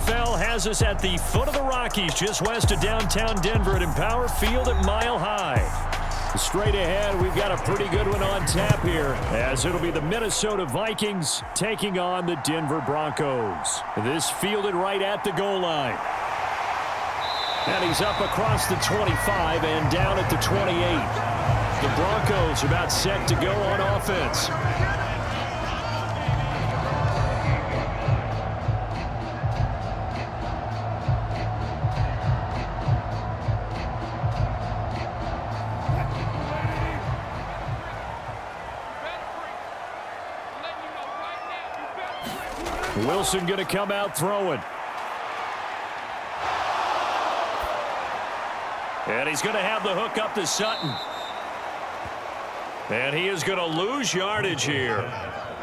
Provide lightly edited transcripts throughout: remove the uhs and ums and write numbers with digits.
NFL has us at the foot of the Rockies, just west of downtown Denver at Empower Field at Mile High. Straight ahead, we've got a pretty good one on tap here, as it'll be the Minnesota Vikings taking on the Denver Broncos. This fielded right at the goal line. And he's up across the 25 and down at the 28. The Broncos about set to go on offense. Wilson going to come out throwing. And he's going to have the hook up to Sutton. And he is going to lose yardage here.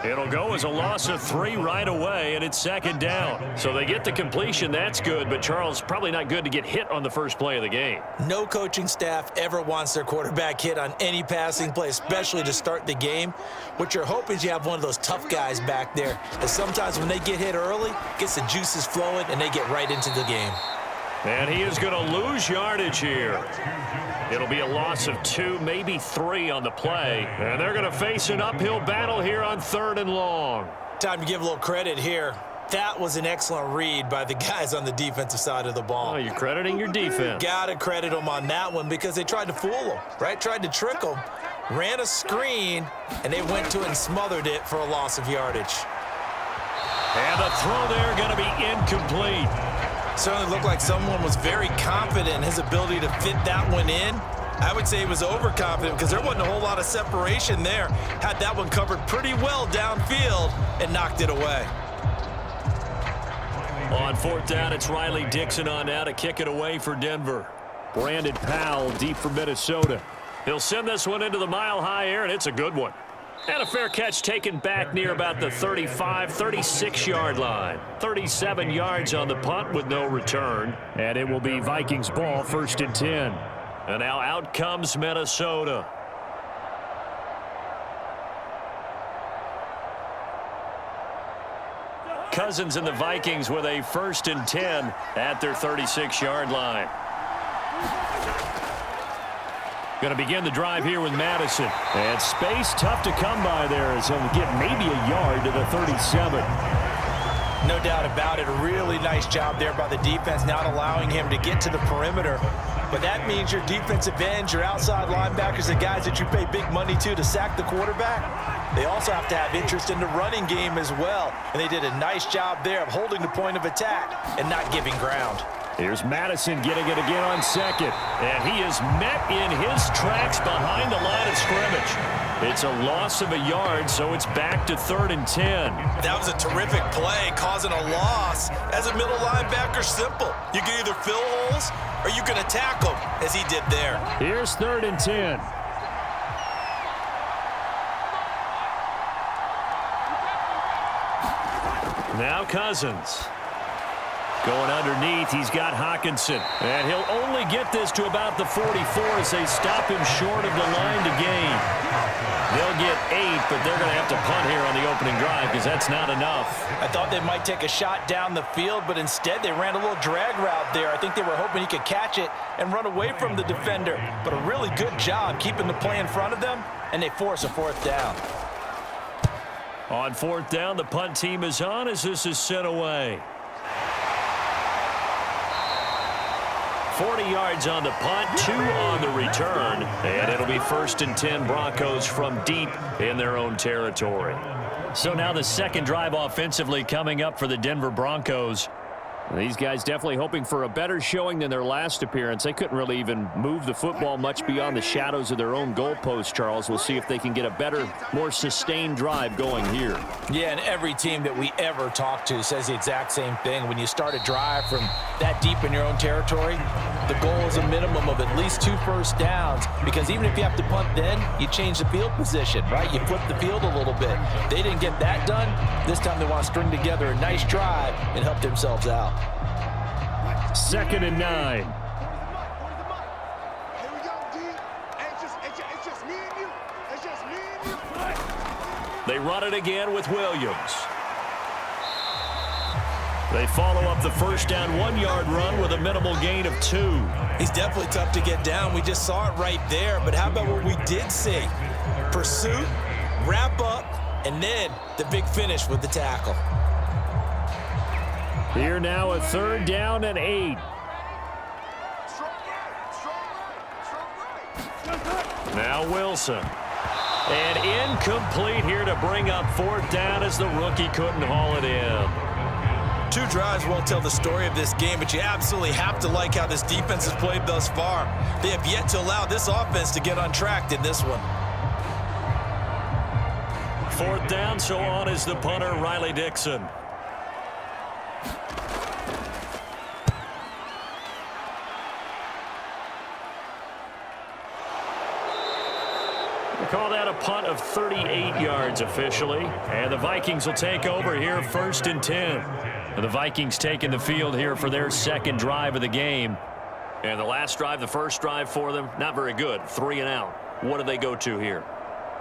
It'll go as a loss of 3 right away, and it's second down. So they get the completion. That's good, but Charles, probably not good to get hit on the first play of the game. No coaching staff ever wants their quarterback hit on any passing play, especially to start the game. What you're hoping is you have one of those tough guys back there, as sometimes when they get hit early, gets the juices flowing, and they get right into the game. And he is going to lose yardage here. It'll be a loss of 2, maybe 3 on the play. And they're going to face an uphill battle here on 3rd and long. Time to give a little credit here. That was an excellent read by the guys on the defensive side of the ball. Oh, you're crediting your defense. Got to credit them on that one because they tried to fool them, right? Tried to trick them, ran a screen, and they went to it and smothered it for a loss of yardage. And the throw there going to be incomplete. Certainly looked like someone was very confident in his ability to fit that one in. I would say he was overconfident because there wasn't a whole lot of separation there. Had that one covered pretty well downfield and knocked it away. On 4th down, it's Riley Dixon on now to kick it away for Denver. Brandon Powell deep for Minnesota. He'll send this one into the mile-high air, and it's a good one. And a fair catch taken back near about the 35, 36-yard line. 37 yards on the punt with no return. And it will be Vikings ball, 1st and 10. And now out comes Minnesota. Cousins and the Vikings with a 1st and 10 at their 36-yard line. Going to begin the drive here with Madison. And space tough to come by there as he'll get maybe a yard to the 37. No doubt about it. A really nice job there by the defense, not allowing him to get to the perimeter. But that means your defensive ends, your outside linebackers, the guys that you pay big money to sack the quarterback, they also have to have interest in the running game as well. And they did a nice job there of holding the point of attack and not giving ground. Here's Madison getting it again on 2nd. And he is met in his tracks behind the line of scrimmage. It's a loss of a yard, so it's back to 3rd and 10. That was a terrific play, causing a loss. As a middle linebacker, simple. You can either fill holes or you can attack them, as he did there. Here's 3rd and 10. Now Cousins. Going underneath, he's got Hockenson. And he'll only get this to about the 44 as they stop him short of the line to gain. They'll get 8, but they're going to have to punt here on the opening drive because that's not enough. I thought they might take a shot down the field, but instead they ran a little drag route there. I think they were hoping he could catch it and run away from the defender. But a really good job keeping the play in front of them, and they force a 4th down. On 4th down, the punt team is on as this is sent away. 40 yards on the punt, 2 on the return, and it'll be 1st and 10 Broncos from deep in their own territory. So now the second drive offensively coming up for the Denver Broncos. These guys definitely hoping for a better showing than their last appearance. They couldn't really even move the football much beyond the shadows of their own goalpost, Charles. We'll see if they can get a better, more sustained drive going here. Yeah, and every team that we ever talk to says the exact same thing. When you start a drive from that deep in your own territory, the goal is a minimum of at least 2 first downs, because even if you have to punt then, you change the field position, right? You flip the field a little bit. They didn't get that done. This time they want to string together a nice drive and help themselves out. 2nd and 9. They run it again with Williams. They follow up the first down 1-yard run with a minimal gain of 2. He's definitely tough to get down. We just saw it right there. But how about what we did see? Pursuit, wrap up, and then the big finish with the tackle. Here now a 3rd down and 8. Now Wilson. And incomplete here to bring up 4th down as the rookie couldn't haul it in. 2 drives won't tell the story of this game, but you absolutely have to like how this defense has played thus far. They have yet to allow this offense to get untracked in this one. 4th down, so on is the punter, Riley Dixon. We call that a punt of 38 yards officially. And the Vikings will take over here 1st and 10. And the Vikings taking the field here for their 2nd drive of the game. And the last drive, the first drive for them, not very good. 3 and out. What do they go to here?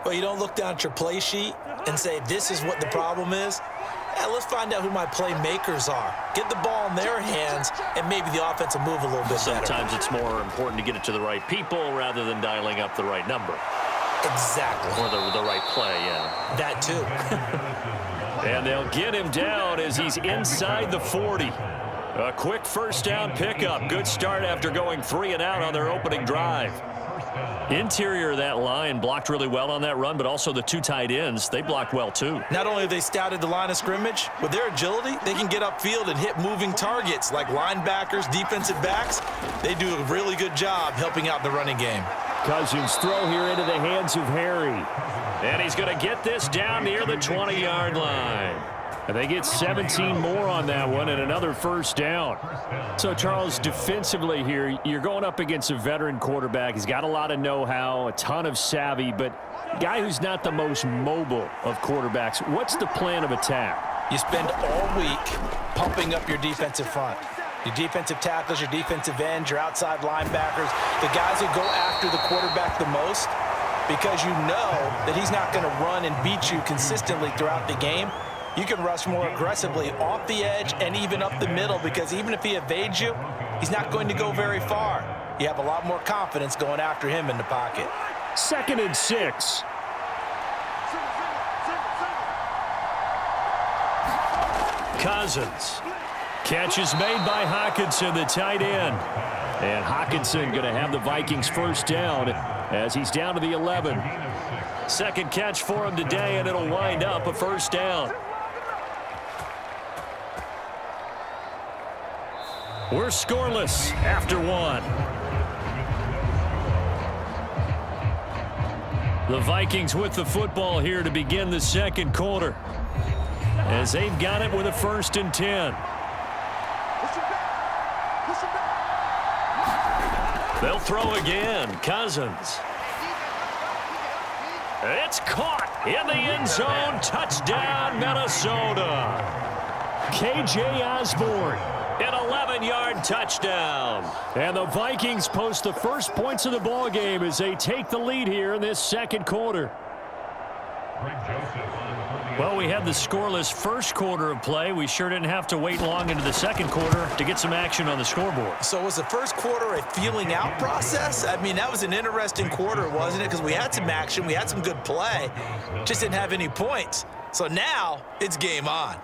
Well, you don't look down at your play sheet and say, this is what the problem is. Yeah, let's find out who my playmakers are. Get the ball in their hands, and maybe the offense will move a little bit better. Sometimes it's more important to get it to the right people rather than dialing up the right number. Exactly. Or the right play, yeah. That too. And they'll get him down as he's inside the 40. A quick 1st down pickup. Good start after going 3 and out on their opening drive. Interior of that line blocked really well on that run, but also the 2 tight ends, they blocked well too. Not only have they scouted the line of scrimmage, with their agility, they can get upfield and hit moving targets like linebackers, defensive backs. They do a really good job helping out the running game. Cousins throw here into the hands of Harry. And he's going to get this down near the 20-yard line. And they get 17 more on that one and another 1st down. So, Charles, defensively here, you're going up against a veteran quarterback. He's got a lot of know-how, a ton of savvy, but a guy who's not the most mobile of quarterbacks. What's the plan of attack? You spend all week pumping up your defensive front. Your defensive tackles, your defensive ends, your outside linebackers, the guys who go after the quarterback the most, because you know that he's not going to run and beat you consistently throughout the game. You can rush more aggressively off the edge and even up the middle, because even if he evades you, he's not going to go very far. You have a lot more confidence going after him in the pocket. 2nd and 6. Cousins. Catch is made by Hockenson, the tight end. And Hockenson going to have the Vikings 1st down as he's down to the 11. 2nd catch for him today, and it'll wind up a 1st down. We're scoreless after 1. The Vikings with the football here to begin the 2nd quarter, as they've got it with a 1st and 10. They'll throw again. Cousins. It's caught in the end zone. Touchdown, Minnesota. K.J. Osborne. An 11-yard touchdown. And the Vikings post the first points of the ball game as they take the lead here in this 2nd quarter. Well, we had the scoreless 1st quarter of play. We sure didn't have to wait long into the 2nd quarter to get some action on the scoreboard. So was the 1st quarter a feeling out process? I mean, that was an interesting quarter, wasn't it? Because we had some action, we had some good play, just didn't have any points. So now it's game on.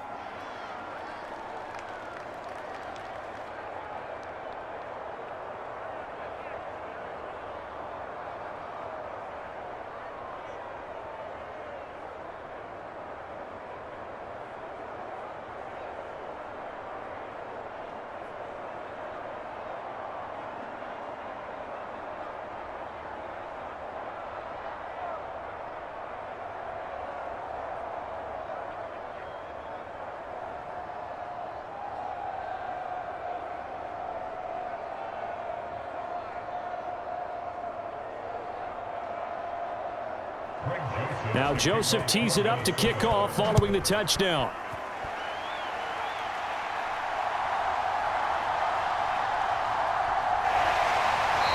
Now Joseph tees it up to kick off following the touchdown.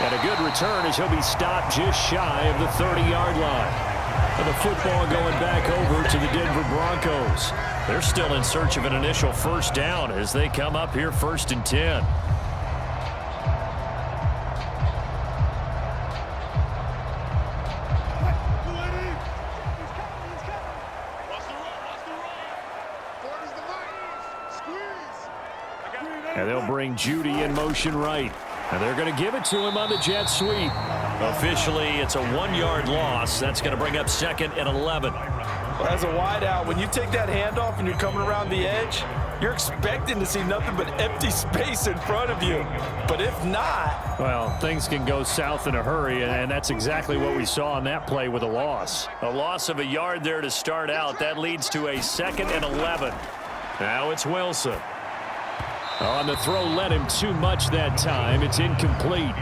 And a good return as he'll be stopped just shy of the 30-yard line. And the football going back over to the Denver Broncos. They're still in search of an initial first down as they come up here 1st and 10. And they'll bring Judy in motion right. And they're going to give it to him on the jet sweep. Officially, it's a 1-yard loss. That's going to bring up 2nd and 11. Well, as a wideout, when you take that handoff and you're coming around the edge, you're expecting to see nothing but empty space in front of you. But if not... well, things can go south in a hurry, and that's exactly what we saw on that play with a loss. A loss of a yard there to start out. That leads to a 2nd and 11. Now it's Wilson. On the throw, led him too much that time. It's incomplete.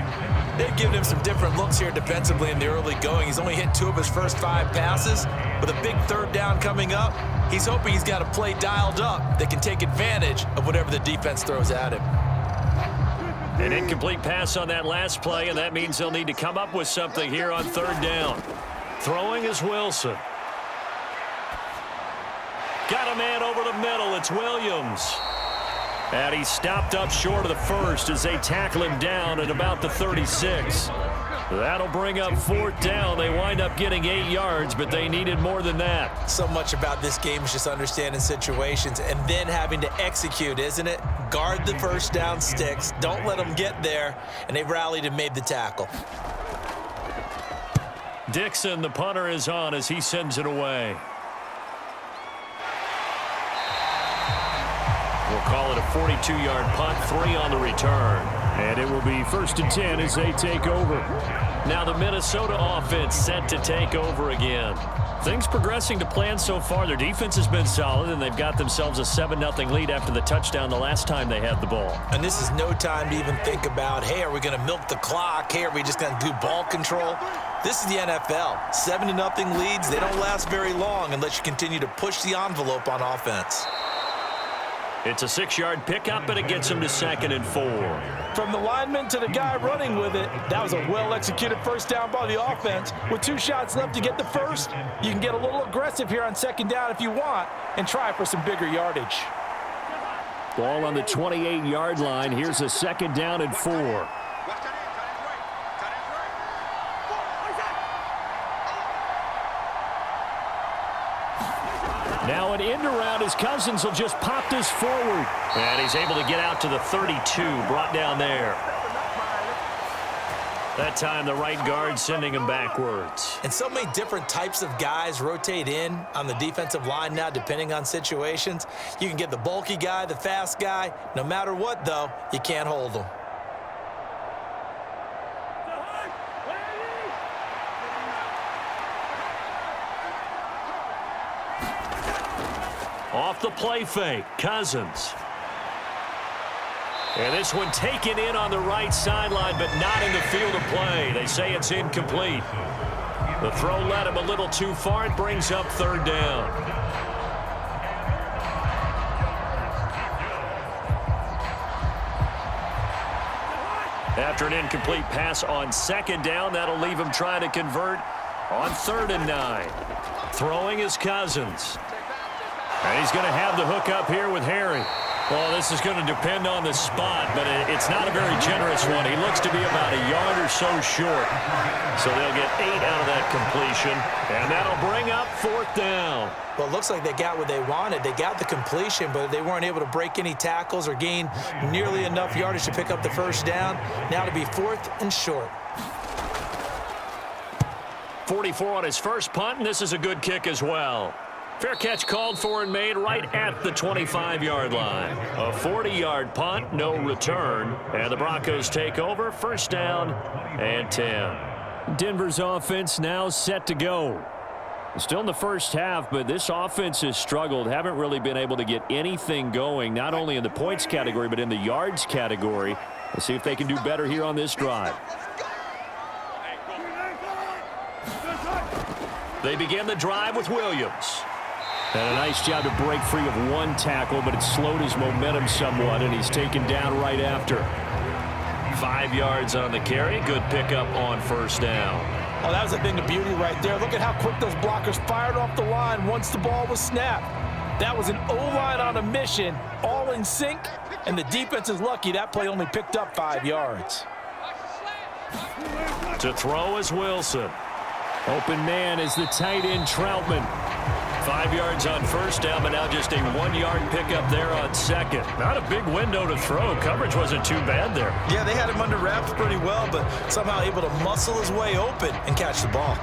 They've given him some different looks here defensively in the early going. He's only hit 2 of his first 5 passes. With a big 3rd down coming up, he's hoping he's got a play dialed up that can take advantage of whatever the defense throws at him. An incomplete pass on that last play, and that means they'll need to come up with something here on 3rd down. Throwing is Wilson. Got a man over the middle. It's Williams. And he stopped up short of the first as they tackle him down at about the 36. That'll bring up 4th down. They wind up getting 8 yards, but they needed more than that. So much about this game is just understanding situations and then having to execute, isn't it? Guard the first down sticks. Don't let them get there. And they rallied and made the tackle. Dixon, the punter, is on as he sends it away. We'll call it a 42-yard punt, 3 on the return. And it will be 1st and 10 as they take over. Now the Minnesota offense set to take over again. Things progressing to plan so far. Their defense has been solid, and they've got themselves a 7-0 lead after the touchdown the last time they had the ball. And this is no time to even think about, hey, are we going to milk the clock? Hey, are we just going to do ball control? This is the NFL. 7-0 leads, they don't last very long unless you continue to push the envelope on offense. It's a 6-yard pickup, and it gets him to 2nd and 4. From the lineman to the guy running with it, that was a well-executed first down by the offense. With 2 shots left to get the first, you can get a little aggressive here on 2nd down if you want and try for some bigger yardage. Ball on the 28-yard line. Here's a 2nd down and 4. Now an end around as Cousins will just pop this forward. And he's able to get out to the 32, brought down there. That time the right guard sending him backwards. And so many different types of guys rotate in on the defensive line now depending on situations. You can get the bulky guy, the fast guy. No matter what, though, you can't hold them. Off the play fake, Cousins. And this one taken in on the right sideline, but not in the field of play. They say it's incomplete. The throw led him a little too far. It brings up 3rd down. After an incomplete pass on 2nd down, that'll leave him trying to convert on 3rd and 9. Throwing is Cousins. And he's going to have the hook up here with Harry. Well, this is going to depend on the spot, but it's not a very generous one. He looks to be about a yard or so short. So they'll get 8 out of that completion, and that'll bring up 4th down. Well, it looks like they got what they wanted. They got the completion, but they weren't able to break any tackles or gain nearly enough yardage to pick up the first down. Now to be 4th and short. 44 on his first punt, and this is a good kick as well. Fair catch called for and made right at the 25-yard line. A 40-yard punt, no return. And the Broncos take over, 1st down and 10. Denver's offense now set to go. Still in the first half, but this offense has struggled. Haven't really been able to get anything going, not only in the points category, but in the yards category. Let's see if they can do better here on this drive. They begin the drive with Williams. And a nice job to break free of one tackle, but it slowed his momentum somewhat, and he's taken down right after. 5 yards on the carry. Good pickup on 1st down. Oh, that was a thing of beauty right there. Look at how quick those blockers fired off the line once the ball was snapped. That was an O-line on a mission, all in sync, and the defense is lucky that play only picked up 5 yards. To throw is Wilson. Open man is the tight end Troutman. 5 yards on first down, but now just a 1-yard pickup there on second. Not a big window to throw. Coverage wasn't too bad there. Yeah, they had him under wraps pretty well, but somehow able to muscle his way open and catch the ball.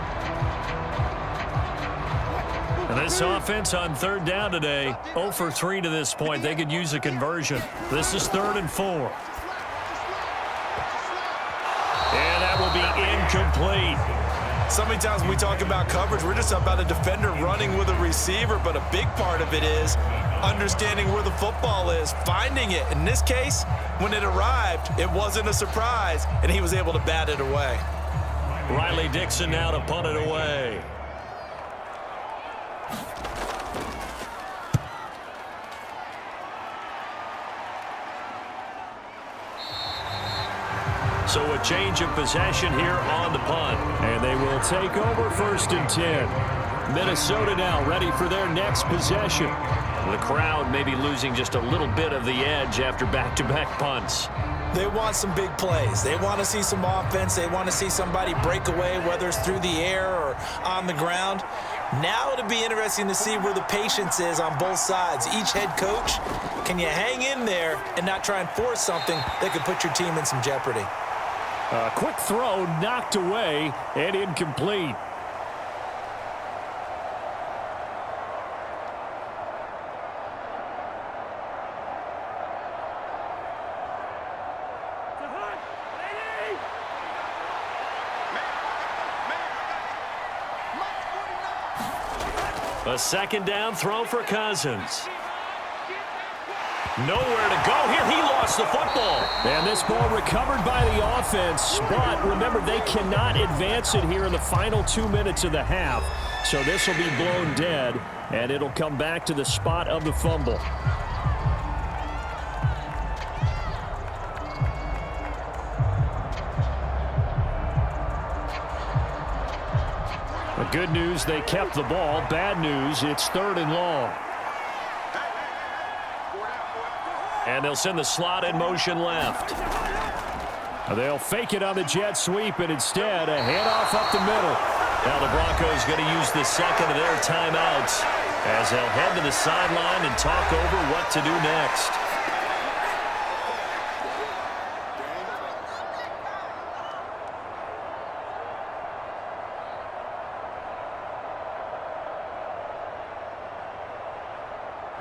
And this offense on third down today, 0 for 3 to this point. They could use a conversion. This is 3rd and 4. And that will be incomplete. So many times when we talk about coverage, we're just about a defender running with a receiver, but a big part of it is understanding where the football is, finding it. In this case, when it arrived, it wasn't a surprise, and he was able to bat it away. Riley Dixon now to punt it away. So a change of possession here on the punt. And they will take over 1st and 10. Minnesota now ready for their next possession. The crowd may be losing just a little bit of the edge after back-to-back punts. They want some big plays. They want to see some offense. They want to see somebody break away, whether it's through the air or on the ground. Now it'll be interesting to see where the patience is on both sides. Each head coach, can you hang in there and not try and force something that could put your team in some jeopardy? A quick throw knocked away and incomplete. A 2nd down throw for Cousins. Nowhere to go here. He lost the football. And this ball recovered by the offense. But remember, they cannot advance it here in the final 2 minutes of the half. So this will be blown dead, and it'll come back to the spot of the fumble. The good news, they kept the ball. Bad news, it's 3rd and long. And they'll send the slot in motion left. They'll fake it on the jet sweep, and instead a handoff up the middle. Now the Broncos going to use the second of their timeouts as they'll head to the sideline and talk over what to do next.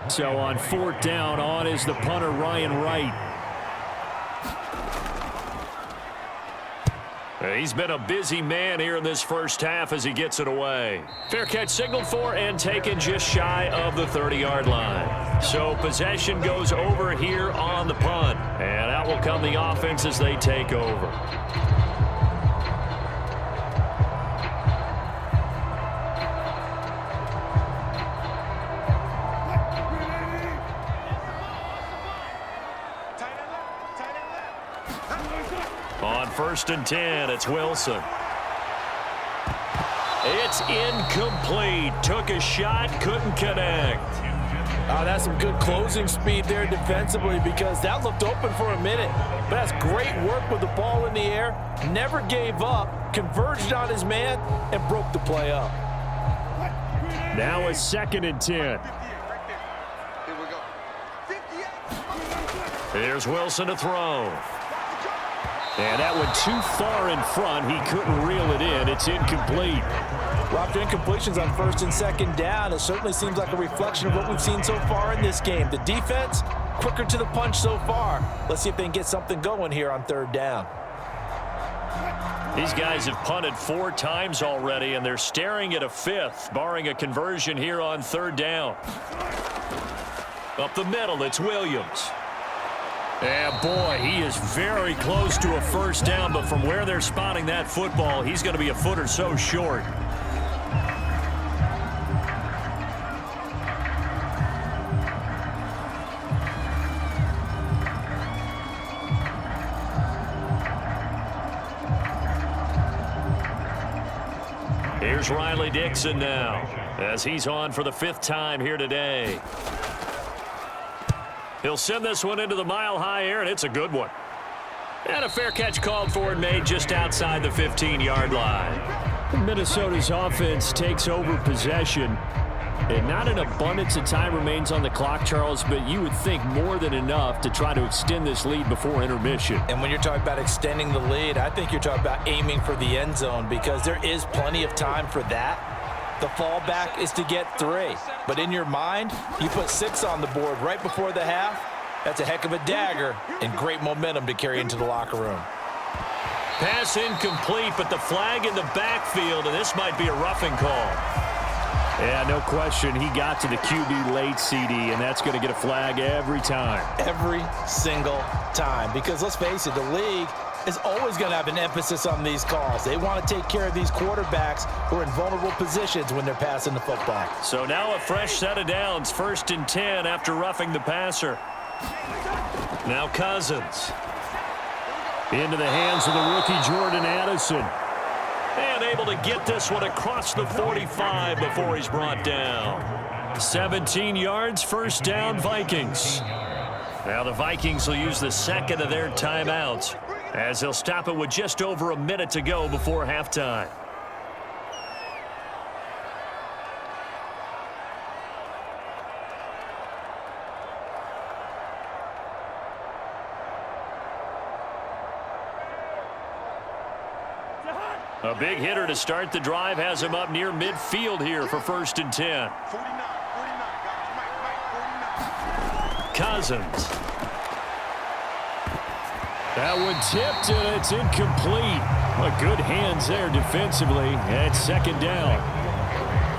So on 4th down, on is the punter, Ryan Wright. He's been a busy man here in this first half as he gets it away. Fair catch signaled for and taken just shy of the 30-yard line. So possession goes over here on the punt. And out will come the offense as they take over. On 1st and 10, it's Wilson. It's incomplete. Took a shot, couldn't connect. Oh, that's some good closing speed there defensively because that looked open for a minute. But that's great work with the ball in the air. Never gave up, converged on his man, and broke the play up. Now it's 2nd and 10. Here's Wilson to throw. And that went too far in front. He couldn't reel it in. It's incomplete. Well, after incompletions on 1st and 2nd down, it certainly seems like a reflection of what we've seen so far in this game. The defense, quicker to the punch so far. Let's see if they can get something going here on 3rd down. These guys have punted 4 times already, and they're staring at a 5th, barring a conversion here on 3rd down. Up the middle, it's Williams. And boy, he is very close to a 1st down, but from where they're spotting that football, he's going to be a foot or so short. Here's Riley Dixon now as he's on for the 5th time here today. He'll send this one into the mile-high air, and it's a good one. And a fair catch called for and made just outside the 15-yard line. Minnesota's offense takes over possession. And not an abundance of time remains on the clock, Charles, but you would think more than enough to try to extend this lead before intermission. And when you're talking about extending the lead, I think you're talking about aiming for the end zone because there is plenty of time for that. The fallback is to get 3. But in your mind, you put 6 on the board right before the half. That's a heck of a dagger and great momentum to carry into the locker room. Pass incomplete, but the flag in the backfield, and this might be a roughing call. Yeah, no question. He got to the QB late, CD, and that's going to get a flag every time. Every single time. Because let's face it, the league is always going to have an emphasis on these calls. They want to take care of these quarterbacks who are in vulnerable positions when they're passing the football. So now a fresh set of downs. 1st and 10 after roughing the passer. Now Cousins. Into the hands of the rookie Jordan Addison. And able to get this one across the 45 before he's brought down. 17 yards, 1st down, Vikings. Now the Vikings will use the 2nd of their timeouts as they'll stop it with just over a minute to go before halftime. A big hitter to start the drive has him up near midfield here for 1st and 10. Cousins. That one tipped and it's incomplete. Well, good hands there defensively. And 2nd down.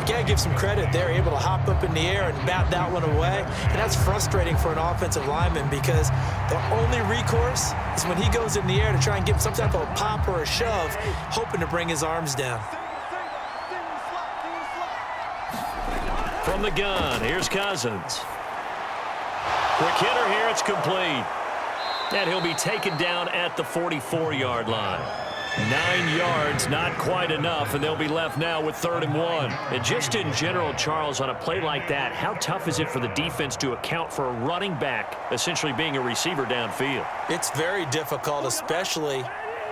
You got to give some credit. They're able to hop up in the air and bat that one away. And that's frustrating for an offensive lineman because the only recourse is when he goes in the air to try and get some type of a pop or a shove, hoping to bring his arms down. From the gun, here's Cousins. Quick hitter here, it's complete. And he'll be taken down at the 44-yard line. 9 yards, not quite enough, and they'll be left now with 3rd and 1. And just in general, Charles, on a play like that, how tough is it for the defense to account for a running back essentially being a receiver downfield? It's very difficult, especially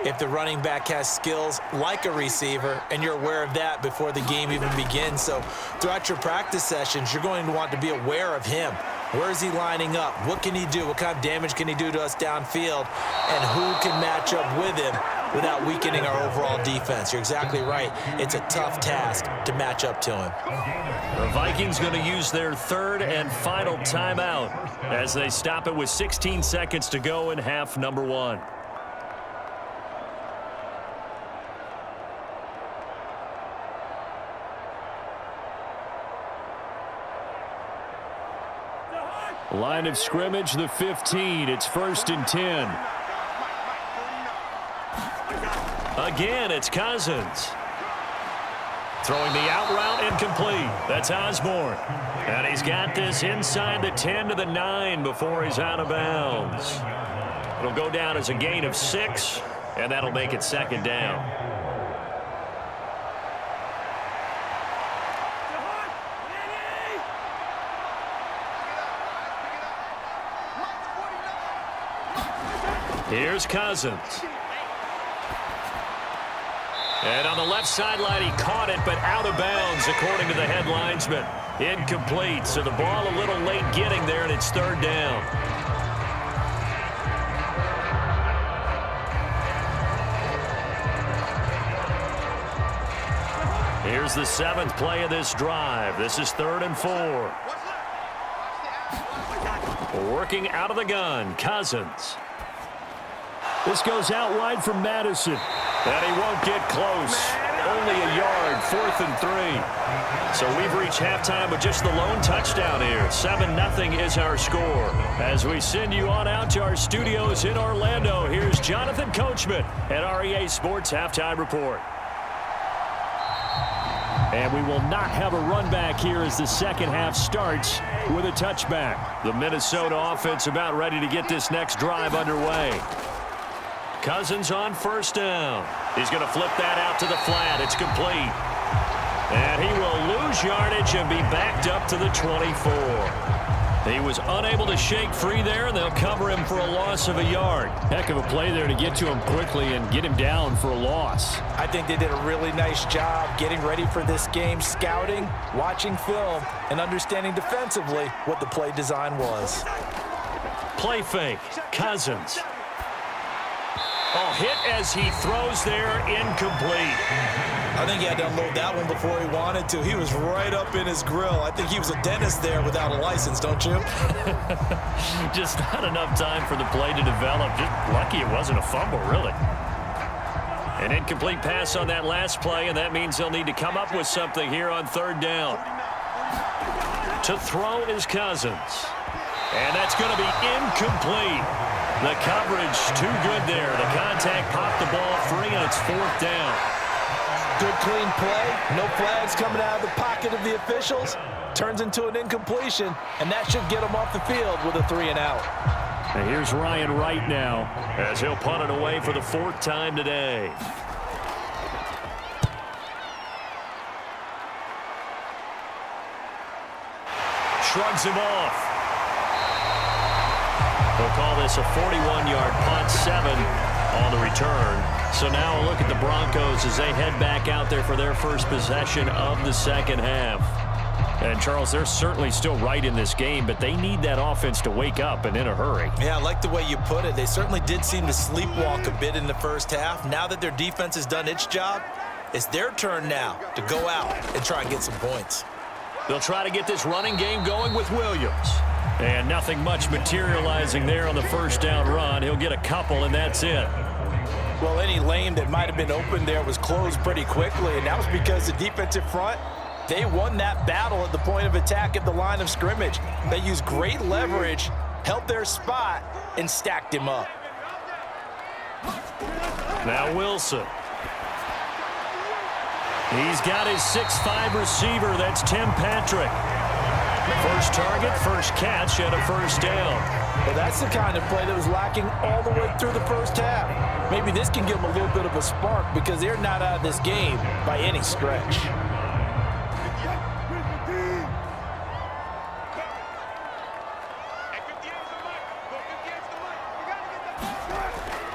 if the running back has skills like a receiver, and you're aware of that before the game even begins. So throughout your practice sessions, you're going to want to be aware of him. Where is he lining up? What can he do? What kind of damage can he do to us downfield? And who can match up with him without weakening our overall defense? You're exactly right. It's a tough task to match up to him. The Vikings going to use their 3rd and final timeout as they stop it with 16 seconds to go in half number 1. Line of scrimmage, the 15. It's 1st and 10. Again, it's Cousins. Throwing the out route incomplete. That's Osborne. And he's got this inside the 10 to the 9 before he's out of bounds. It'll go down as a gain of 6, and that'll make it 2nd down. Here's Cousins. And on the left sideline, he caught it, but out of bounds, according to the head linesman. Incomplete, so the ball a little late getting there, and it's 3rd down. Here's the 7th play of this drive. This is 3rd and 4. Working out of the gun, Cousins. This goes out wide from Madison. And he won't get close. Only a yard, 4th and 3. So we've reached halftime with just the lone touchdown here. 7-0 is our score. As we send you on out to our studios in Orlando, here's Jonathan Coachman at REA Sports Halftime Report. And we will not have a run back here as the 2nd half starts with a touchback. The Minnesota offense about ready to get this next drive underway. Cousins on 1st down. He's going to flip that out to the flat. It's complete. And he will lose yardage and be backed up to the 24. He was unable to shake free there, and they'll cover him for a loss of a yard. Heck of a play there to get to him quickly and get him down for a loss. I think they did a really nice job getting ready for this game, scouting, watching film, and understanding defensively what the play design was. Play fake, Cousins. Oh, hit as he throws there, incomplete. I think he had to unload that one before he wanted to. He was right up in his grill. I think he was a dentist there without a license, don't you? Just not enough time for the play to develop. Just lucky it wasn't a fumble, really. An incomplete pass on that last play, and that means they'll need to come up with something here on third down. To throw is Cousins. And that's going to be incomplete. The coverage too good there. The contact popped the ball free, and it's fourth down. Good, clean play. No flags coming out of the pocket of the officials. Turns into an incompletion, and that should get him off the field with a 3-and-out. And here's Ryan Wright now as he'll punt it away for the fourth time today. Shrugs him off. They'll call this a 41-yard punt, 7 on the return. So now a look at the Broncos as they head back out there for their first possession of the second half. And, Charles, they're certainly still right in this game, but they need that offense to wake up and in a hurry. Yeah, I like the way you put it. They certainly did seem to sleepwalk a bit in the first half. Now that their defense has done its job, it's their turn now to go out and try and get some points. They'll try to get this running game going with Williams. And nothing much materializing there on the first down run. He'll get a couple, and that's it. Well, any lane that might have been open there was closed pretty quickly, and that was because the defensive front, they won that battle at the point of attack at the line of scrimmage. They used great leverage, held their spot, and stacked him up. Now Wilson. He's got his 6'5" receiver. That's Tim Patrick. First target, first catch, and a first down. Well, that's the kind of play that was lacking all the way through the first half. Maybe this can give them a little bit of a spark because they're not out of this game by any stretch.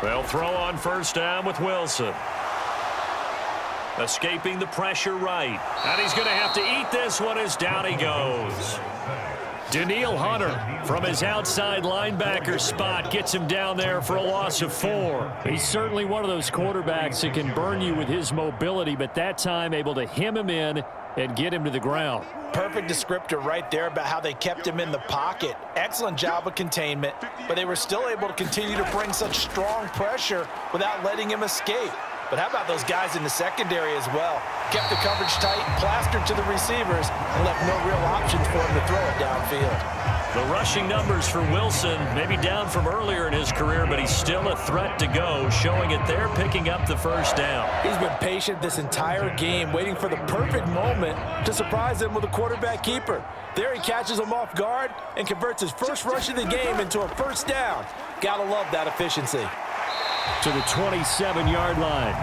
They'll throw on first down with Wilson. Escaping the pressure right. And he's going to have to eat this one as down he goes. Danielle Hunter from his outside linebacker spot gets him down there for a loss of 4. He's certainly one of those quarterbacks that can burn you with his mobility, but that time able to hem him in and get him to the ground. Perfect descriptor right there about how they kept him in the pocket. Excellent job of containment, but they were still able to continue to bring such strong pressure without letting him escape. But how about those guys in the secondary as well? Kept the coverage tight, plastered to the receivers, and left no real options for him to throw it downfield. The rushing numbers for Wilson, maybe down from earlier in his career, but he's still a threat to go, showing it there, picking up the first down. He's been patient this entire game, waiting for the perfect moment to surprise him with a quarterback keeper. There he catches him off guard and converts his first rush of the game into a first down. Gotta love that efficiency. To the 27-yard line.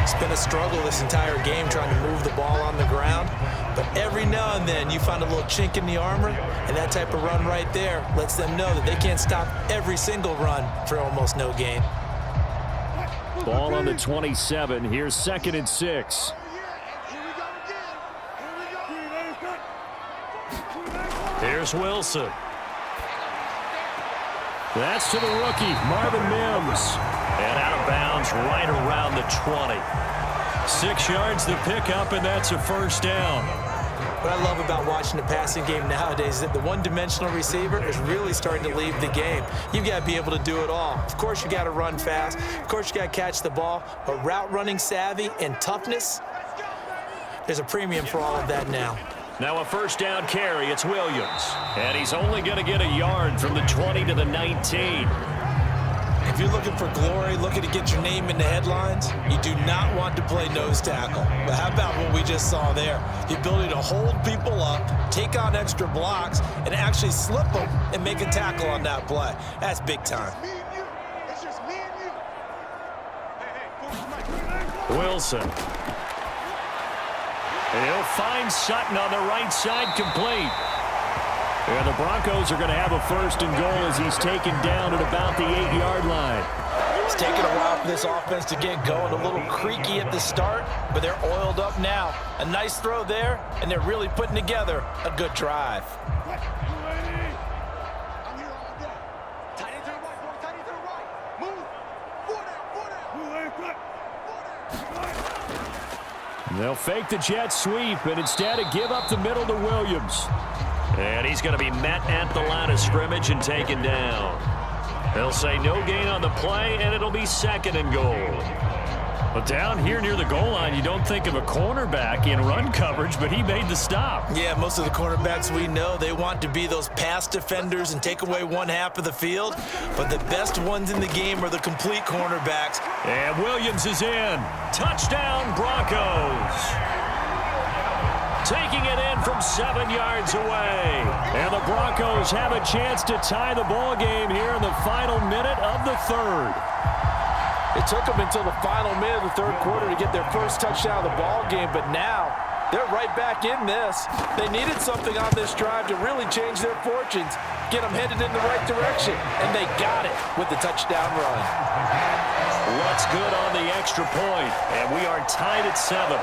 It's been a struggle this entire game trying to move the ball on the ground. But every now and then you find a little chink in the armor, and that type of run right there lets them know that they can't stop every single run for almost no gain. Ball on the 27. Here's 2nd and 6. Here's Wilson. That's to the rookie, Marvin Mims. And out of bounds right around the 20. 6 yards to pick up, and that's a first down. What I love about watching the passing game nowadays is that the one-dimensional receiver is really starting to leave the game. You've got to be able to do it all. Of course, you got to run fast. Of course, you got to catch the ball. But route running savvy and toughness, there's a premium for all of that now. Now a first down carry, it's Williams. And he's only going to get a yard from the 20 to the 19. If you're looking for glory, looking to get your name in the headlines, you do not want to play nose tackle. But how about what we just saw there? The ability to hold people up, take on extra blocks, and actually slip them and make a tackle on that play. That's big time. Wilson. He'll find Sutton on the right side, complete. And the Broncos are going to have a first and goal as he's taken down at about the 8-yard line. It's taken a while for this offense to get going. A little creaky at the start, but they're oiled up now. A nice throw there, and they're really putting together a good drive. They'll fake the jet sweep and instead give up the middle to Williams. And he's going to be met at the line of scrimmage and taken down. They'll say no gain on the play, and it'll be second and goal. But down here near the goal line, you don't think of a cornerback in run coverage, but he made the stop. Yeah, most of the cornerbacks we know, they want to be those pass defenders and take away one half of the field. But the best ones in the game are the complete cornerbacks. And Williams is in. Touchdown, Broncos. Taking it in from 7 yards away. And the Broncos have a chance to tie the ball game here in the final minute of the third. It took them until the final minute of the third quarter to get their first touchdown of the ball game, but now they're right back in this. They needed something on this drive to really change their fortunes, get them headed in the right direction, and they got it with the touchdown run. What's good on the extra point, and we are tied at 7.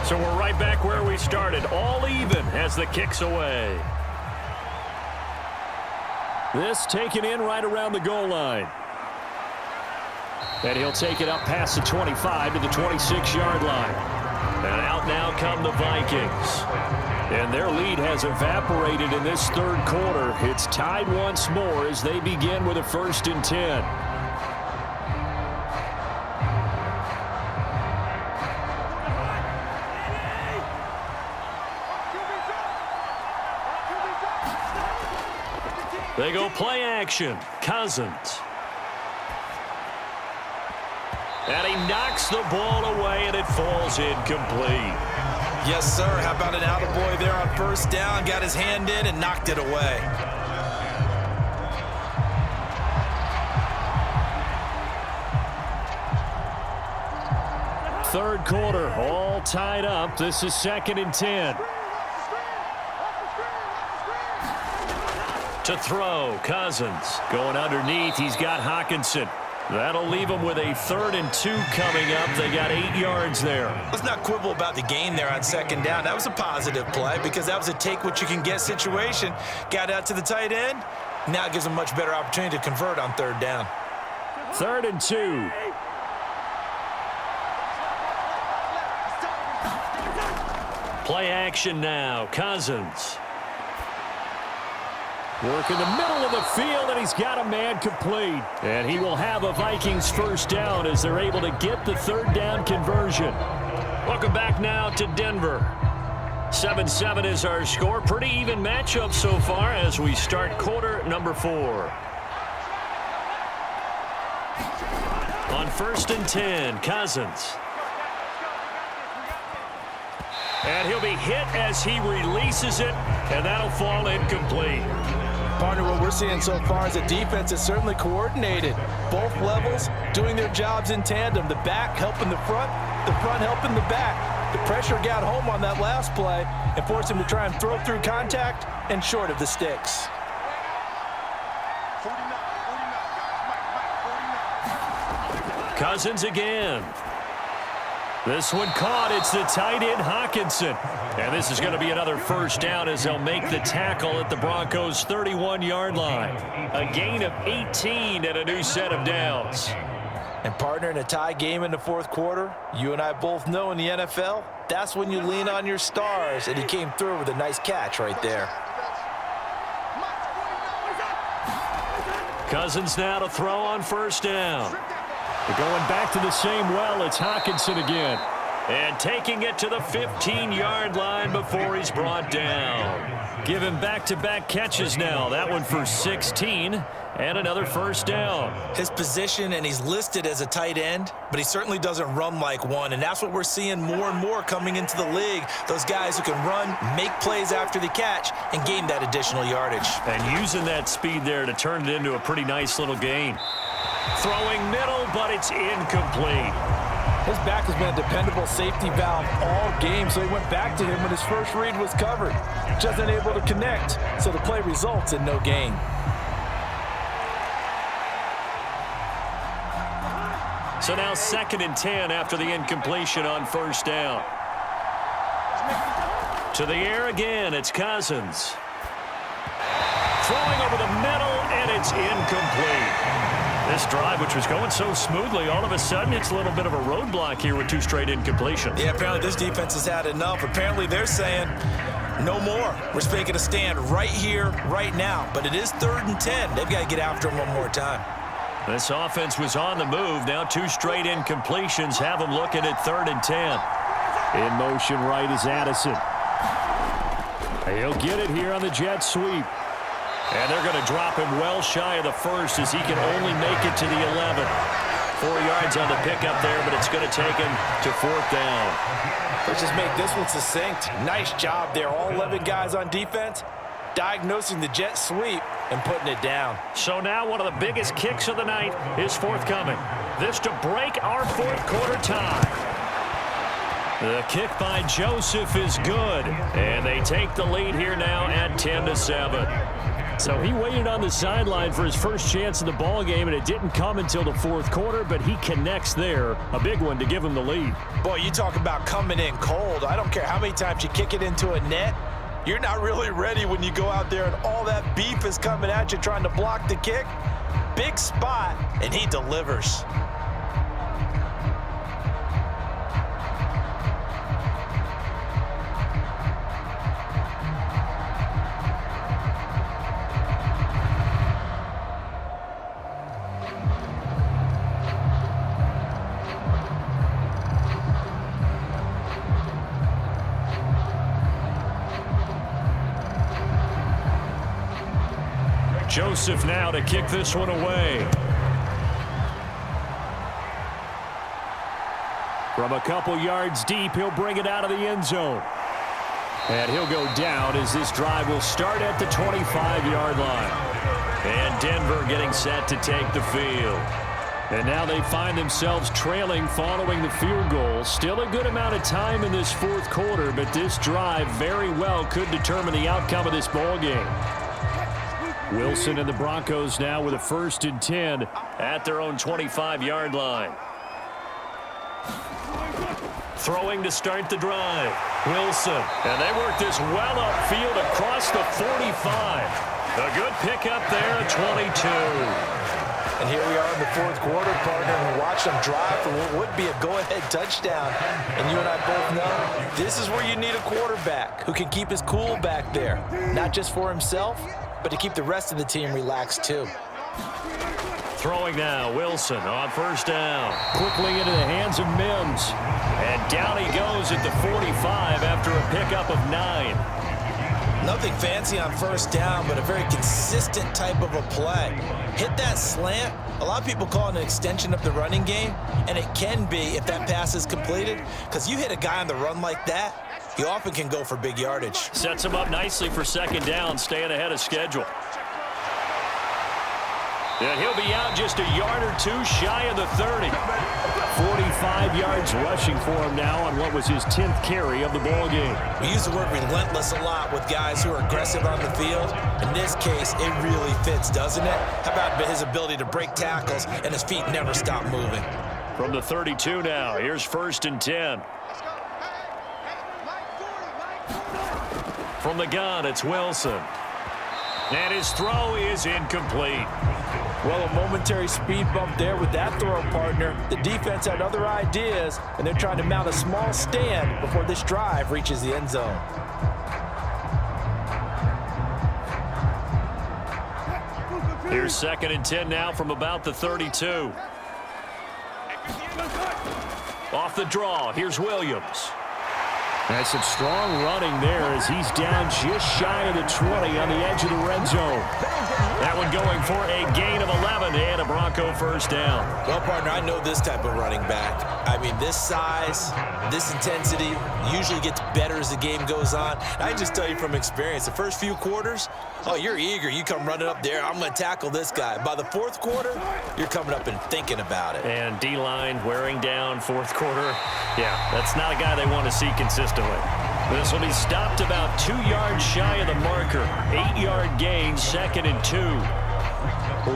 So we're right back where we started, all even as the kick's away. This taken in right around the goal line. And he'll take it up past the 25 to the 26-yard line. And out now come the Vikings. And their lead has evaporated in this third quarter. It's tied once more as they begin with a 1st and 10. They go play action. Cousins. And he knocks the ball away, and it falls incomplete. Yes, sir. How about an attaboy there on first down? Got his hand in and knocked it away. Third quarter, all tied up. This is 2nd and 10. To throw, Cousins. Going underneath, he's got Hockenson. That'll leave them with a 3rd and 2 coming up. They got 8 yards there. Let's not quibble about the gain there on 2nd down. That was a positive play because that was a take-what-you-can-get situation. Got out to the tight end. Now it gives them much better opportunity to convert on 3rd down. 3rd and 2. Play action now. Cousins. Work in the middle of the field, and he's got a man complete. And he will have a Vikings first down as they're able to get the 3rd down conversion. Welcome back now to Denver. 7-7 is our score. Pretty even matchup so far as we start quarter number 4. On 1st and 10, Cousins. And he'll be hit as he releases it, and that'll fall incomplete. Partner, what we're seeing so far is the defense is certainly coordinated. Both levels doing their jobs in tandem. The back helping the front helping the back. The pressure got home on that last play and forced him to try and throw through contact and short of the sticks. Cousins again. This one caught. It's the tight end, Hockenson. And this is going to be another first down as they'll make the tackle at the Broncos' 31-yard line. A gain of 18 and a new set of downs. And partner, in a tie game in the 4th quarter, you and I both know in the NFL, that's when you lean on your stars, and he came through with a nice catch right there. Cousins now to throw on first down. They're going back to the same well. It's Hockenson again. And taking it to the 15-yard line before he's brought down. Give him back-to-back catches now. That one for 16 and another first down. His position, and he's listed as a tight end, but he certainly doesn't run like one, and that's what we're seeing more and more coming into the league. Those guys who can run, make plays after the catch, and gain that additional yardage. And using that speed there to turn it into a pretty nice little gain. Throwing middle, but it's incomplete. His back has been a dependable safety valve all game, so he went back to him when his first read was covered. Just unable to connect, so the play results in no gain. So now 2nd and 10 after the incompletion on first down. To the air again, it's Cousins. Throwing over the middle, and it's incomplete. This drive, which was going so smoothly, all of a sudden it's a little bit of a roadblock here with 2 straight incompletions. Yeah, apparently this defense has had enough. Apparently they're saying no more. We're making a stand right here, right now. But it is 3rd and 10. They've got to get after him one more time. This offense was on the move. Now 2 straight incompletions have them looking at 3rd and 10. In motion right is Addison. He'll get it here on the jet sweep. And they're going to drop him well shy of the first as he can only make it to the 11. 4 yards on the pickup there, but it's going to take him to 4th down. Let's just make this one succinct. Nice job there. All 11 guys on defense diagnosing the jet sweep and putting it down. So now one of the biggest kicks of the night is forthcoming. This to break our 4th quarter tie. The kick by Joseph is good, and they take the lead here now at 10-7. So he waited on the sideline for his first chance in the ball game, and it didn't come until the 4th quarter, but he connects there. A big one to give him the lead. Boy, you talk about coming in cold. I don't care how many times you kick it into a net. You're not really ready when you go out there and all that beef is coming at you trying to block the kick. Big spot, and he delivers. Joseph now to kick this one away. From a couple yards deep, he'll bring it out of the end zone. And he'll go down as this drive will start at the 25-yard line. And Denver getting set to take the field. And now they find themselves trailing following the field goal. Still a good amount of time in this 4th quarter, but this drive very well could determine the outcome of this ball game. Wilson and the Broncos now with a 1st and 10 at their own 25-yard line. Throwing to start the drive. Wilson. And they work this well upfield across the 45. A good pickup there at 22. And here we are in the 4th quarter, partner, and watch them drive for what would be a go-ahead touchdown. And you and I both know this is where you need a quarterback who can keep his cool back there. Not just for himself, but to keep the rest of the team relaxed too. Throwing now, Wilson on first down. Quickly into the hands of Mims. And down he goes at the 45 after a pickup of 9. Nothing fancy on first down, but a very consistent type of a play. Hit that slant. A lot of people call it an extension of the running game, and it can be if that pass is completed, because you hit a guy on the run like that, he often can go for big yardage. Sets him up nicely for 2nd down, staying ahead of schedule. And he'll be out just a yard or 2 shy of the 30. 45 yards rushing for him now on what was his 10th carry of the ball game. We use the word relentless a lot with guys who are aggressive on the field. In this case, it really fits, doesn't it? How about his ability to break tackles and his feet never stop moving? From the 32 now, here's 1st and 10. From the gun, it's Wilson. And his throw is incomplete. Well, a momentary speed bump there with that throw, partner. The defense had other ideas, and they're trying to mount a small stand before this drive reaches the end zone. Here's 2nd and 10 now from about the 32. Off the draw, here's Williams. That's some strong running there as he's down just shy of the 20 on the edge of the red zone. That one going for a gain of 11 and a Bronco first down. Well, partner, I know this type of running back. I mean, this size, this intensity usually gets better as the game goes on. I can just tell you from experience, the first few quarters, oh, you're eager. You come running up there, I'm going to tackle this guy. By the 4th quarter, you're coming up and thinking about it. And D-line wearing down 4th quarter. Yeah, that's not a guy they want to see consistently. This will be stopped about 2 yards shy of the marker. 8-yard gain, 2nd and 2.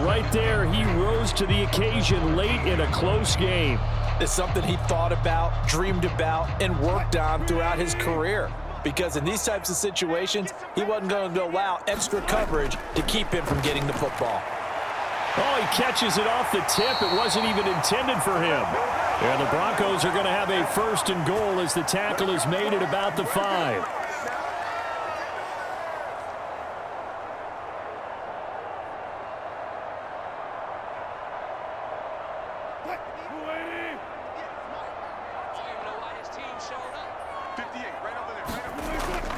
Right there, he rose to the occasion late in a close game. It's something he thought about, dreamed about, and worked on throughout his career. Because in these types of situations, he wasn't going to allow extra coverage to keep him from getting the football. Oh, he catches it off the tip. It wasn't even intended for him. And the Broncos are going to have a 1st and goal as the tackle is made at about the 5.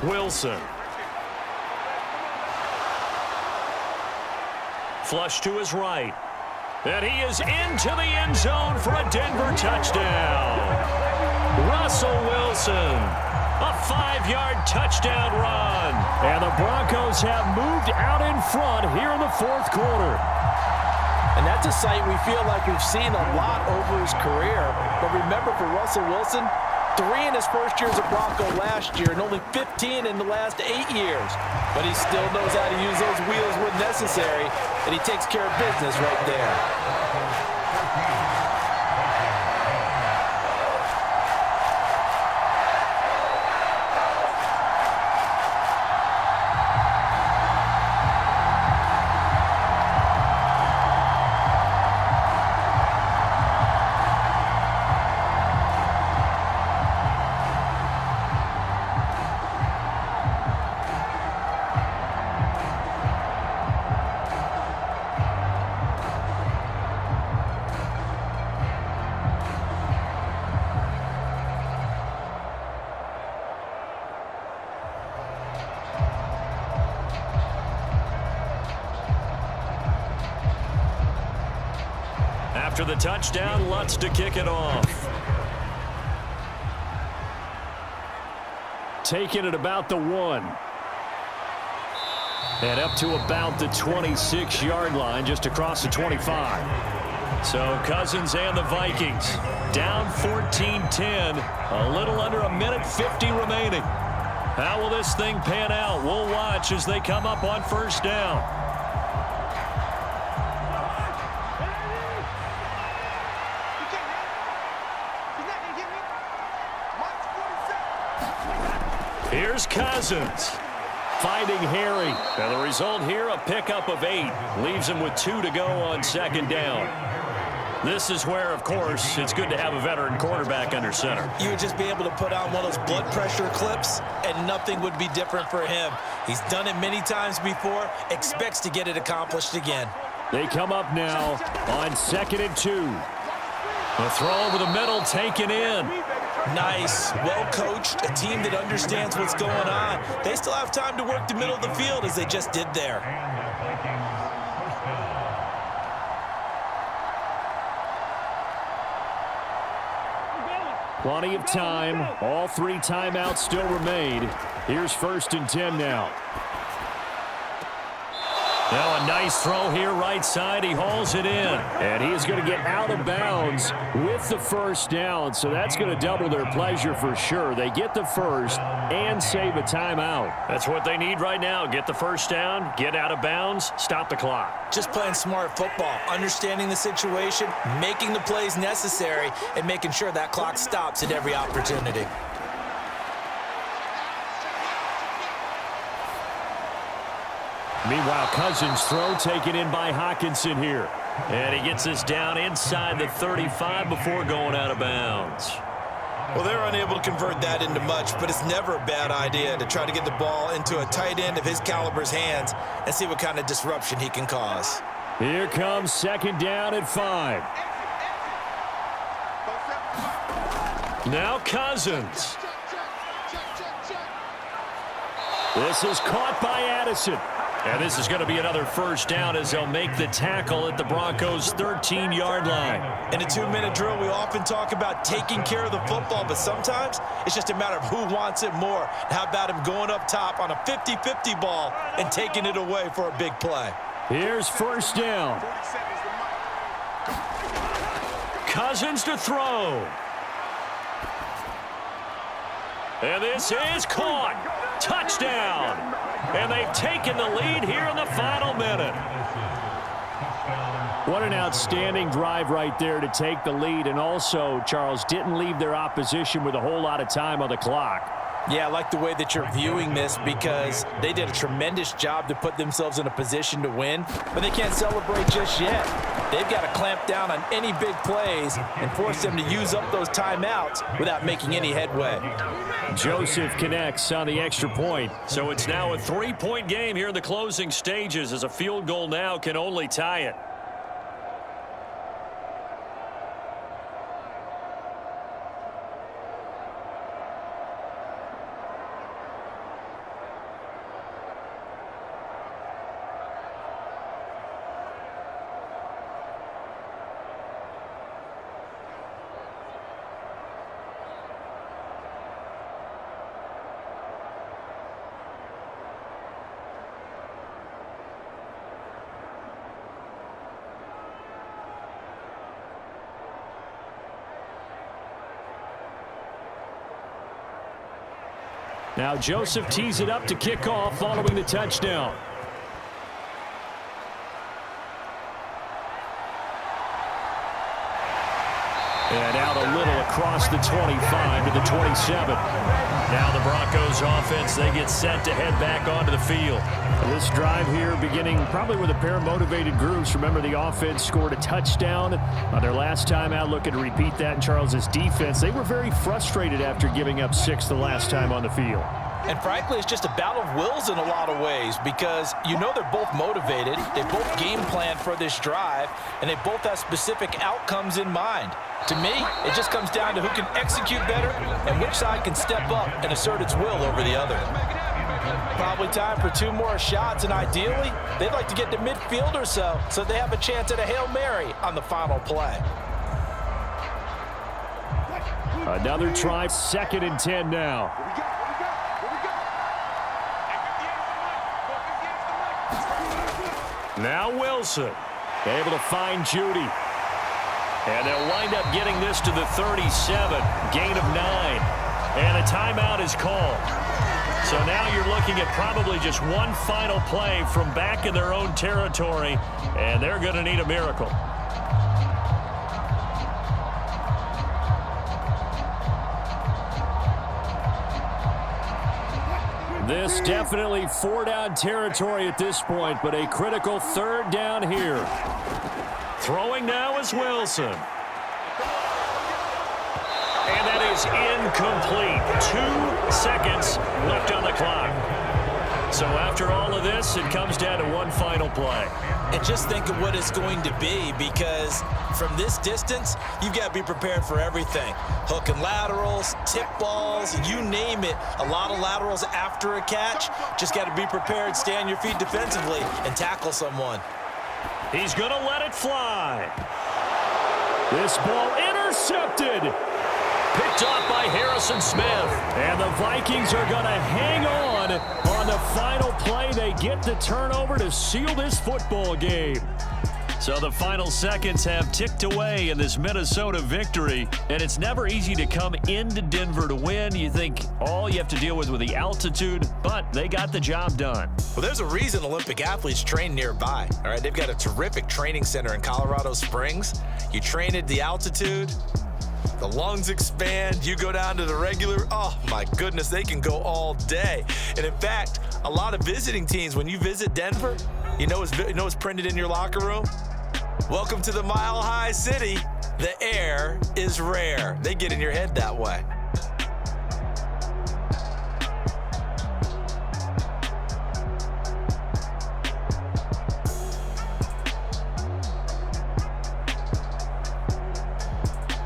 Wilson. Flush to his right. And he is into the end zone for a Denver touchdown. Russell Wilson, a 5-yard touchdown run. And the Broncos have moved out in front here in the 4th quarter. And that's a sight we feel like we've seen a lot over his career. But remember, for Russell Wilson, 3 in his first year as a Bronco last year and only 15 in the last 8 years. But he still knows how to use those wheels when necessary, and he takes care of business right there. After the touchdown, Lutz to kick it off. Taking it about the 1. And up to about the 26-yard line, just across the 25. So Cousins and the Vikings down 14-10, a little under a minute 50 remaining. How will this thing pan out? We'll watch as they come up on 1st down. Here's Cousins finding Harry. And the result here, a pickup of 8. Leaves him with 2 to go on 2nd down. This is where, of course, it's good to have a veteran quarterback under center. You would just be able to put on one of those blood pressure clips, and nothing would be different for him. He's done it many times before, expects to get it accomplished again. They come up now on 2nd and 2. A throw over the middle, taken in. Nice, well-coached, a team that understands what's going on. They still have time to work the middle of the field as they just did there. Plenty of time. All 3 timeouts still remain. Here's 1st and 10 now. Now a nice throw here right side. He hauls it in. And he is going to get out of bounds with the 1st down. So that's going to double their pleasure for sure. They get the 1st and save a timeout. That's what they need right now. Get the 1st down, get out of bounds, stop the clock. Just playing smart football, understanding the situation, making the plays necessary, and making sure that clock stops at every opportunity. Meanwhile, Cousins' throw taken in by Hockenson here. And he gets this down inside the 35 before going out of bounds. Well, they're unable to convert that into much, but it's never a bad idea to try to get the ball into a tight end of his caliber's hands and see what kind of disruption he can cause. Here comes second down at 5. Now Cousins. This is caught by Addison. And this is going to be another first down as they'll make the tackle at the Broncos' 13-yard line. In a 2-minute drill, we often talk about taking care of the football, but sometimes it's just a matter of who wants it more. How about him going up top on a 50-50 ball and taking it away for a big play? Here's first down. Cousins to throw. And this is caught. Touchdown. And they've taken the lead here in the final minute. What an outstanding drive right there to take the lead. And also, Charles, didn't leave their opposition with a whole lot of time on the clock. Yeah, I like the way that you're viewing this because they did a tremendous job to put themselves in a position to win, but they can't celebrate just yet. They've got to clamp down on any big plays and force them to use up those timeouts without making any headway. Joseph connects on the extra point. So it's now a 3-point game here in the closing stages as a field goal now can only tie it. Now Joseph tees it up to kick off following the touchdown. And out a little across the 25 to the 27. Now the Broncos offense, they get set to head back onto the field. This drive here beginning probably with a pair of motivated groups. Remember, the offense scored a touchdown on their last time out. Looking to repeat that in Charles's defense. They were very frustrated after giving up 6 the last time on the field. And frankly, it's just a battle of wills in a lot of ways because you know they're both motivated. They both game planned for this drive, and they both have specific outcomes in mind. To me, it just comes down to who can execute better and which side can step up and assert its will over the other. Probably time for 2 more shots, and ideally, they'd like to get to midfield or so they have a chance at a Hail Mary on the final play. Another try, 2nd and 10 now. Now Wilson, able to find Judy. And they'll wind up getting this to the 37, gain of 9. And a timeout is called. So now you're looking at probably just one final play from back in their own territory, and they're going to need a miracle. This definitely 4-down territory at this point, but a critical 3rd down here. Throwing now is Wilson. And that is incomplete. 2 seconds left on the clock. So after all of this, it comes down to one final play. And just think of what it's going to be, because from this distance, you've got to be prepared for everything. Hook and laterals, tip balls, you name it. A lot of laterals after a catch. Just got to be prepared, stay on your feet defensively, and tackle someone. He's going to let it fly. This ball intercepted. Picked off by Harrison Smith. And the Vikings are going to hang on the final play. They get the turnover to seal this football game. So the final seconds have ticked away in this Minnesota victory. And it's never easy to come into Denver to win. You think all you have to deal with the altitude, but they got the job done. Well, there's a reason Olympic athletes train nearby. All right, they've got a terrific training center in Colorado Springs. You train at the altitude, the lungs expand, you go down to the regular, oh my goodness, they can go all day. And in fact, a lot of visiting teams, when you visit Denver, you know what's printed in your locker room? Welcome to the Mile High City. The air is rare. They get in your head that way.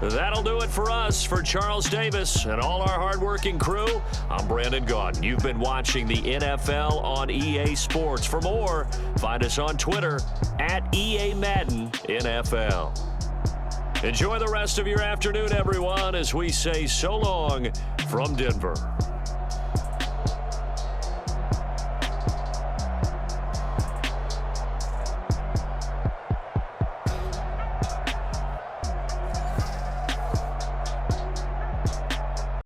That'll do it for us. For Charles Davis and all our hardworking crew, I'm Brandon Gaudin. You've been watching the NFL on EA Sports. For more, find us on Twitter at EA Madden NFL. Enjoy the rest of your afternoon, everyone, as we say so long from Denver.